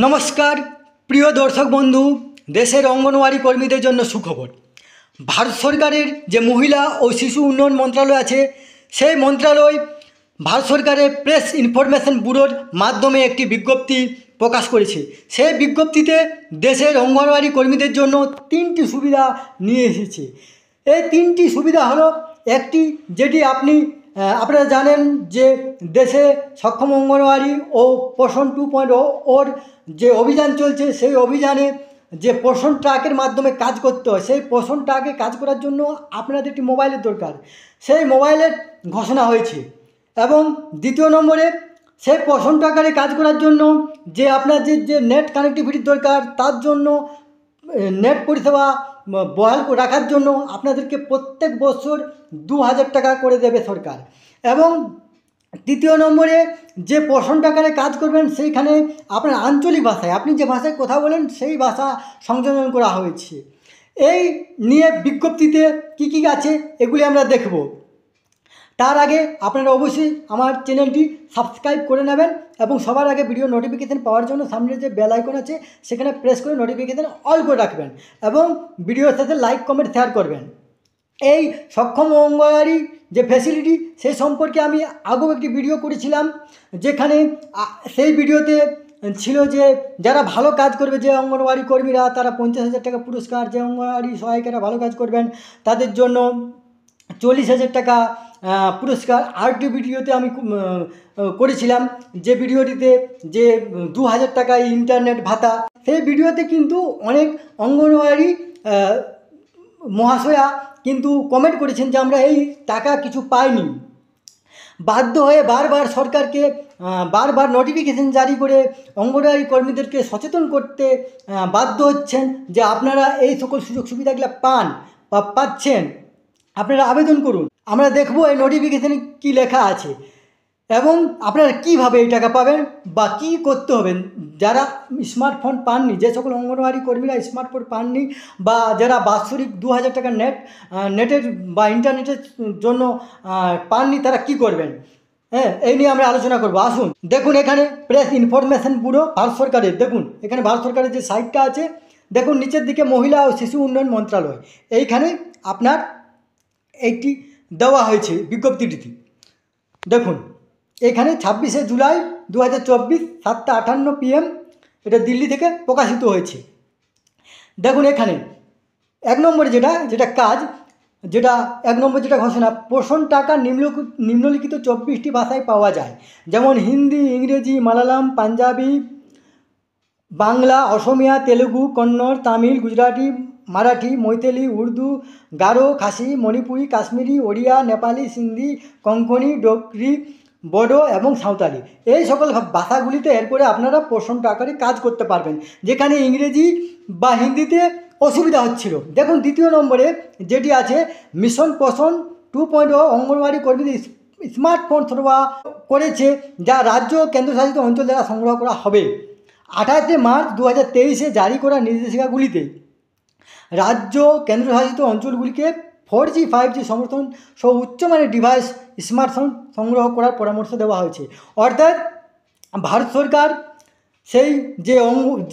নমস্কার প্রিয় দর্শক বন্ধু, দেশের অঙ্গনওয়াড়ি কর্মীদের জন্য সুখবর। ভারত সরকারের যে মহিলা ও শিশু উন্নয়ন মন্ত্রণালয় আছে, সেই মন্ত্রণালয় ভারত সরকারের প্রেস ইনফরমেশন ব্যুরোর মাধ্যমে একটি বিজ্ঞপ্তি প্রকাশ করেছে। সেই বিজ্ঞপ্তিতে দেশের অঙ্গনওয়াড়ি কর্মীদের জন্য তিনটি সুবিধা নিয়ে এসেছে। এই তিনটি সুবিধা হলো, একটি যেটি আপনারা জানেন যে দেশে সক্ষম অঙ্গনওয়াড়ি ও পোষণ 2.0 ওর যে অভিযান চলছে, সেই অভিযানে যে পোষণ ট্রাকের মাধ্যমে কাজ করতে হয়, সেই পোষণ ট্রাকে কাজ করার জন্য আপনাদের একটি মোবাইলের দরকার। সেই মোবাইলের ঘোষণা হয়েছে। এবং দ্বিতীয় নম্বরে, সেই পোষণ ট্রাকারে কাজ করার জন্য যে আপনার যে নেট কানেক্টিভিটির দরকার, তার জন্য নেট পরিষেবা বহাল রাখার জন্য আপনাদেরকে প্রত্যেক বছর 2000 টাকা করে দেবে সরকার। এবং তৃতীয় নম্বরে, যে পোষণ ট্রাকারে কাজ করবেন সেইখানে আপনার আঞ্চলিক ভাষায়, আপনি যে ভাষায় কথা বলেন সেই ভাষা সংযোজন করা হয়েছে। এই নিয়ে বিজ্ঞপ্তিতে কী কী আছে এগুলি আমরা দেখব। তার আগে আপনারা অবশ্যই আমার চ্যানেলটি সাবস্ক্রাইব করে নেবেন এবং সবার আগে ভিডিও নোটিফিকেশান পাওয়ার জন্য সামনের যে বেল আইকন আছে সেখানে প্রেস করে নোটিফিকেশান অল করে রাখবেন এবং ভিডিওর সাথে লাইক কমেন্ট শেয়ার করবেন। এই সক্ষম অঙ্গনওয়াড়ি যে ফ্যাসিলিটি, সেই সম্পর্কে আমি আগেও একটি ভিডিও করেছিলাম, যেখানে সেই ভিডিওতে ছিল যে যারা ভালো কাজ করবে, যে অঙ্গনওয়াড়ি কর্মীরা, তারা 50,000 টাকা পুরস্কার, যে অঙ্গনওয়াড়ি সহায়িকারা ভালো কাজ করবেন তাদের জন্য 40,000 টাকা পুরস্কার। আরেকটি ভিডিওতে আমি করেছিলাম, যে ভিডিওটিতে যে 2000 টাকা ইন্টারনেট ভাতা। সেই ভিডিওতে কিন্তু অনেক অঙ্গনওয়াড়ি মহাশয়া কিন্তু কমেন্ট করেছেন যে আমরা এই টাকা কিছু পাইনি। বাধ্য হয়ে বারবার সরকারকে বারবার নোটিফিকেশন জারি করে অঙ্গনওয়াড়ি কর্মীদেরকে সচেতন করতে বাধ্য হচ্ছেন যে আপনারা এই সকল সুযোগ সুবিধাগুলো পান বা পাচ্ছেন, আপনারা আবেদন করুন। আমরা দেখব এই নোটিফিকেশানে কী লেখা আছে এবং আপনারা কীভাবে এই টাকা পাবেন বা কী করতে হবে। যারা স্মার্টফোন পাননি, যে সকল অঙ্গনওয়াড়ি কর্মীরা স্মার্টফোন পাননি বা যারা বাৎসরিক 2000 টাকা নেটের বা ইন্টারনেটের জন্য পাননি, তারা কি করবেন, এই নিয়ে আমরা আলোচনা করব। আসুন দেখুন, এখানে প্রেস ইনফরমেশন ব্যুরো ভারত সরকারের, দেখুন এখানে ভারত সরকারের যে সাইটটা আছে, দেখুন নিচের দিকে মহিলা ও শিশু উন্নয়ন মন্ত্রণালয়, এইখানে আপনার এইটি দেওয়া হয়েছে বিজ্ঞপ্তিটিতে। দেখুন এখানে 26শে জুলাই 2024 7:58 PM এটা দিল্লি থেকে প্রকাশিত হয়েছে। দেখুন এখানে এক নম্বরে যেটা কাজ, যেটা এক নম্বর যেটা ঘোষণা, পোষণ টাকা নিম্নলিখিত 24টি ভাষায় পাওয়া যায়, যেমন হিন্দি, ইংরেজি, মালায়ালাম, পাঞ্জাবি, বাংলা, অসমিয়া, তেলুগু, কন্নড়, তামিল, গুজরাটি, মারাঠি, মৈথিলি, উর্দু, গারো, খাসি, মণিপুরি, কাশ্মীরি, ওড়িয়া, নেপালি, সিন্ধি, কোঙ্কনি, ডোগরি, বড়ো এবং সাঁওতালি। এই সকল ভাষাগুলিতে এরপরে আপনারা পোষণ টাকারে কাজ করতে পারবেন, যেখানে ইংরেজি বা হিন্দিতে অসুবিধা হচ্ছিল। দেখুন দ্বিতীয় নম্বরে যেটি আছে, মিশন পোষণ 2.0 অঙ্গনওয়াড়ি কর্মীদের স্মার্টফোন সরবরাহ করেছে, যা রাজ্য ও কেন্দ্রশাসিত অঞ্চল দ্বারা সংগ্রহ করা হবে। 28শে মার্চ 2023 জারি করা নির্দেশিকাগুলিতে রাজ্য কেন্দ্রশাসিত অঞ্চলগুলিকে 4G 5G সমর্থন সহ উচ্চমানের ডিভাইস স্মার্টফোন সংগ্রহ করার পরামর্শ দেওয়া হয়েছে। অর্থাৎ ভারত সরকার সেই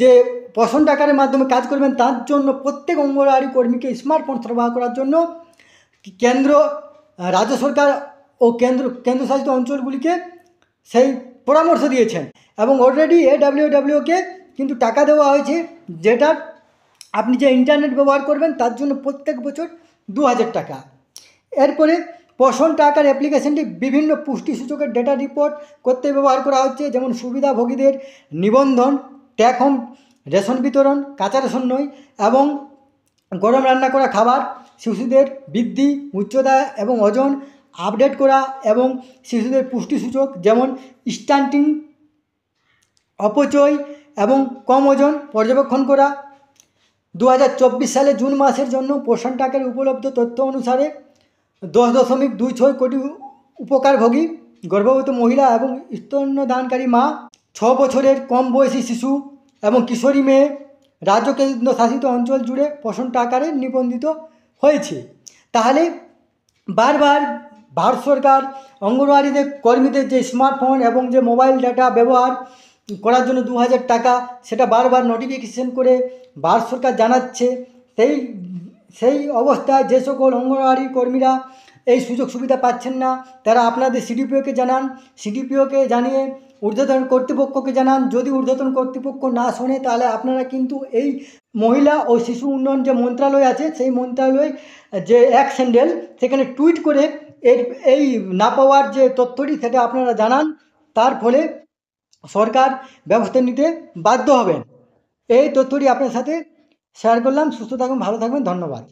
যে পোষণ টাকার মাধ্যমে কাজ করবেন, তার জন্য প্রত্যেক অঙ্গনওয়াড়ি কর্মীকে স্মার্টফোন সরবরাহ করার জন্য রাজ্য সরকার ও কেন্দ্রশাসিত অঞ্চলগুলিকে সেই পরামর্শ দিয়েছেন। এবং অলরেডি AWWকে কিন্তু টাকা দেওয়া হয়েছে, যেটা আপনি যে ইন্টারনেট ব্যবহার করবেন তার জন্য প্রত্যেক বছর 2000 টাকা। এরপরে পোষণ টাকার অ্যাপ্লিকেশনটি বিভিন্ন পুষ্টি সূচকের ডেটা রিপোর্ট করতে ব্যবহার করা হচ্ছে, যেমন সুবিধাভোগীদের নিবন্ধন, টেক হোম রেশন বিতরণ, কাঁচা রেশন নয় এবং গরম রান্না করা খাবার, শিশুদের বৃদ্ধি, উচ্চতা এবং ওজন আপডেট করা এবং শিশুদের পুষ্টি সূচক যেমন স্টান্টিং, অপচয় এবং কম ওজন পর্যবেক্ষণ করা। 2024 সালে জুন মাসের জন্য পোষণ টাকার উপলব্ধ তথ্য অনুসারে 10.26 কোটি উপকারভোগী গর্ভবতী মহিলা এবং স্তন্যদানকারী মা, 6 বছরের কম বয়সী শিশু এবং কিশোরী মেয়ে রাজ্য কেন্দ্রশাসিত অঞ্চল জুড়ে পোষণ টাকারে নিবন্ধিত হয়েছে। তাহলে বারবার ভারত সরকার অঙ্গনওয়াড়িদের কর্মীদের যে স্মার্টফোন এবং যে মোবাইল ডাটা ব্যবহার করার জন্য 2000 টাকা, সেটা বারবার নোটিফিকেশন করে ভারত সরকার জানাচ্ছে। সেই অবস্থায় যে সকল অঙ্গনওয়াড়ি কর্মীরা এই সুযোগ সুবিধা পাচ্ছেন না, তারা আপনাদের সিডিপিওকে জানান। সিডিপিওকে জানিয়ে ঊর্ধ্বতন কর্তৃপক্ষকে জানান। যদি ঊর্ধ্বতন কর্তৃপক্ষ না শোনে, তাহলে আপনারা কিন্তু এই মহিলা ও শিশু উন্নয়ন যে মন্ত্রণালয় আছে, সেই মন্ত্রণালয় যে এক্স হ্যান্ডেল, সেখানে টুইট করে এই না পাওয়ার যে তথ্যটি, সেটা আপনারা জানান। তার ফলে সরকার ব্যবস্থা নিতে বাধ্য হবেন। এই তথ্যটি আপনার সাথে শেয়ার করলাম। সুস্থ থাকুন, ভালো থাকবেন, ধন্যবাদ।